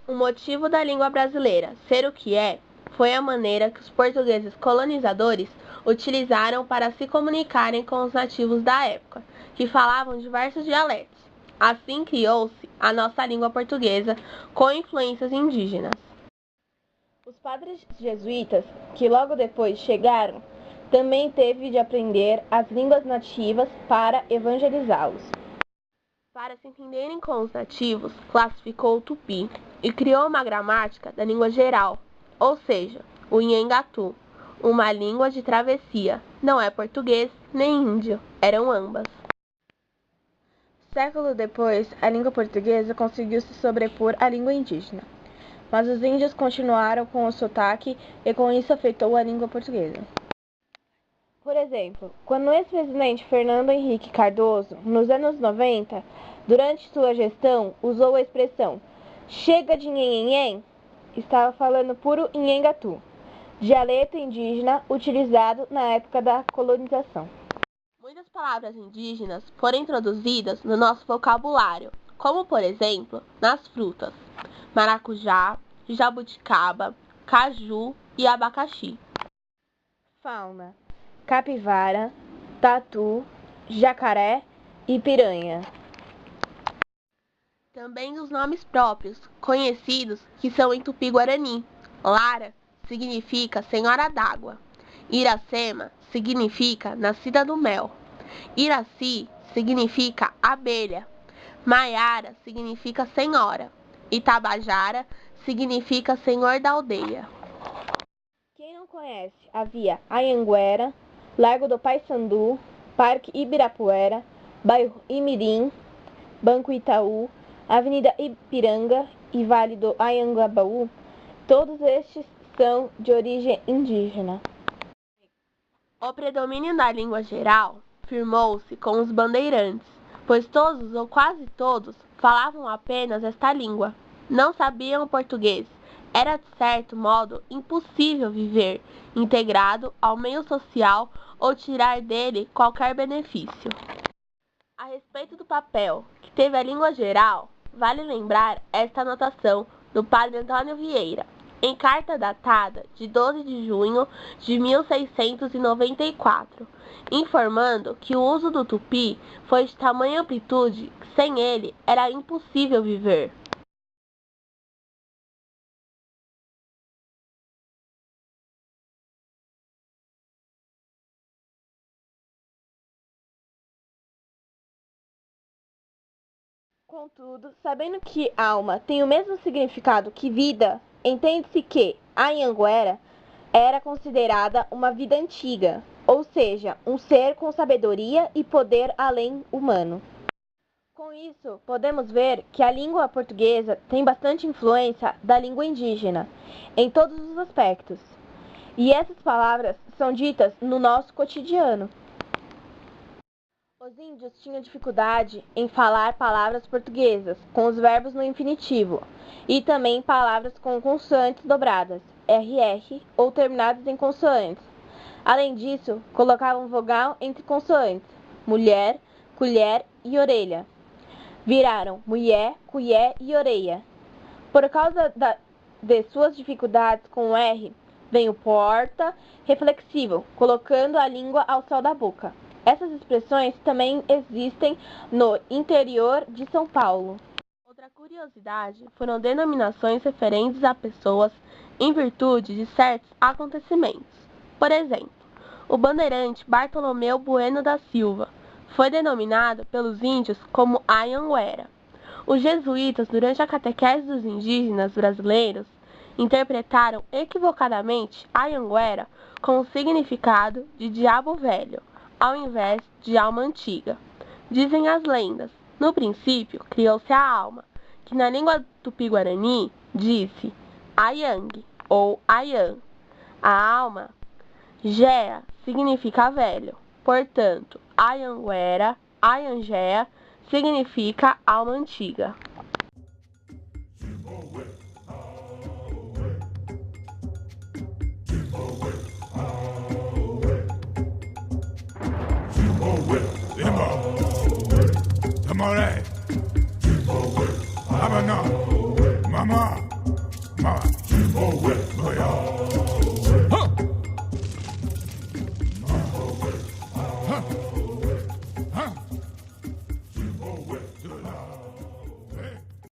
O motivo da língua brasileira ser o que é foi a maneira que os portugueses colonizadores utilizaram para se comunicarem com os nativos da época, que falavam diversos dialetos. Assim criou-se a nossa língua portuguesa com influências indígenas. Os padres jesuítas, que logo depois chegaram, também teve de aprender as línguas nativas para evangelizá-los. Para se entenderem com os nativos, classificou o tupi e criou uma gramática da língua geral, ou seja, o Nhengatu, uma língua de travessia, não é português nem índio, eram ambas. Século depois, a língua portuguesa conseguiu se sobrepor à língua indígena, mas os índios continuaram com o sotaque e com isso afetou a língua portuguesa. Por exemplo, quando o ex-presidente Fernando Henrique Cardoso, nos anos 90, durante sua gestão, usou a expressão "chega de nhenhenhen", estava falando puro Nhengatu, dialeto indígena utilizado na época da colonização. Muitas palavras indígenas foram introduzidas no nosso vocabulário, como por exemplo, nas frutas: maracujá, jabuticaba, caju e abacaxi. Fauna: capivara, tatu, jacaré e piranha. Também os nomes próprios, conhecidos, que são em tupi-guarani. Lara significa senhora d'água. Iracema significa nascida do mel. Iraci significa abelha. Maiara significa senhora. Itabajara significa senhor da aldeia. Quem não conhece a Via Anhanguera, Largo do Paissandu, Parque Ibirapuera, Bairro Imirim, Banco Itaú, Avenida Ipiranga e Vale do Anhangabaú, todos estes são de origem indígena. O predomínio da língua geral firmou-se com os bandeirantes, pois todos ou quase todos falavam apenas esta língua. Não sabiam o português. Era, de certo modo, impossível viver integrado ao meio social ou tirar dele qualquer benefício. A respeito do papel que teve a língua geral, vale lembrar esta anotação do padre Antônio Vieira, em carta datada de 12 de junho de 1694, informando que o uso do tupi foi de tamanha amplitude que sem ele era impossível viver. Contudo, sabendo que alma tem o mesmo significado que vida, entende-se que a Anhanguera era considerada uma vida antiga, ou seja, um ser com sabedoria e poder além humano. Com isso, podemos ver que a língua portuguesa tem bastante influência da língua indígena, em todos os aspectos. E essas palavras são ditas no nosso cotidiano. Os índios tinham dificuldade em falar palavras portuguesas com os verbos no infinitivo e também palavras com consoantes dobradas, RR, ou terminadas em consoantes. Além disso, colocavam vogal entre consoantes, mulher, colher e orelha. Viraram mulher, colher e orelha. Por causa de suas dificuldades com o R, vem o porta reflexivo, colocando a língua ao céu da boca. Essas expressões também existem no interior de São Paulo. Outra curiosidade foram denominações referentes a pessoas em virtude de certos acontecimentos. Por exemplo, o bandeirante Bartolomeu Bueno da Silva foi denominado pelos índios como Anhanguera. Os jesuítas, durante a catequese dos indígenas brasileiros, interpretaram equivocadamente Anhanguera com o significado de diabo velho, ao invés de alma antiga. Dizem as lendas, no princípio criou-se a alma, que na língua tupi-guarani disse Ayang ou Ayan. A alma, Gea, significa velho, portanto, Anhanguera, Ayangea, significa alma antiga. Limbo, Amore, Habana, Mama.